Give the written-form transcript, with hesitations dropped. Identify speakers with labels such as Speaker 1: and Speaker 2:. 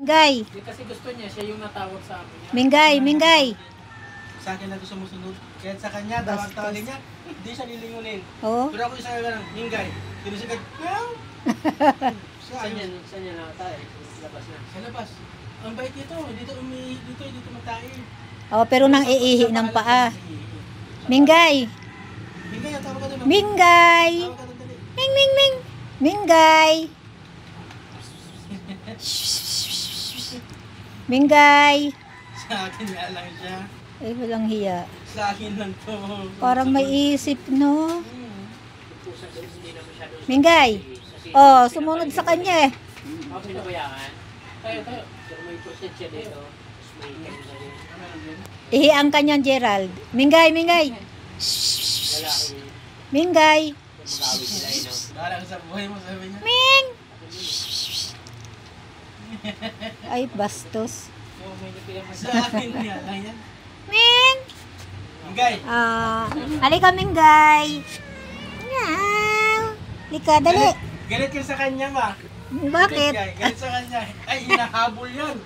Speaker 1: Gay.
Speaker 2: Hindi kasi gusto niya, siya yung natawag sa amin.
Speaker 1: Mingay, Mingay.
Speaker 3: Sa akin lang ito sumusunod. Kaya sa kanya, tawag-tawagin niya, hindi siya lilingunin.
Speaker 1: Oo.
Speaker 3: Pero ako isa ka lang, hingay. Tinusigad, meow!
Speaker 2: Saan niya nakatay? Labas na.
Speaker 3: Sa labas. Ang bait nito, dito matae.
Speaker 1: Oh, pero nang iihi ng paa. Mingay.
Speaker 3: Hingay, ang tawag ka doon.
Speaker 1: Mingay.
Speaker 3: Tawag ka doon, dali.
Speaker 1: Ming, ming, ming. Mingay. Mingay.
Speaker 3: Sa akin nga lang siya.
Speaker 1: Ay, walang hiya.
Speaker 3: Sa akin lang to.
Speaker 1: Parang may isip, no? Mingay. Oh, sumunod sa kanya eh.
Speaker 2: Ako pinabayaan. Tayo. Pero may percent siya dito. Tapos may kanina rin.
Speaker 1: Ihi ang kanyang Gerald. Mingay, Mingay.
Speaker 2: Lalaki.
Speaker 1: Mingay.
Speaker 2: Magawin sila yun.
Speaker 3: Parang sa buhay mo, sabi niya.
Speaker 1: Ming. Ay, bastos.
Speaker 2: So, may napilang
Speaker 3: Sa akin nga lang yan.
Speaker 1: Ming.
Speaker 3: Hingay.
Speaker 1: Halika, Mingay. Meow. Halika, dali.
Speaker 3: Galit ka sa kanya ba?
Speaker 1: Bakit?
Speaker 3: Galit sa kanya. Ay, hinahabol yun.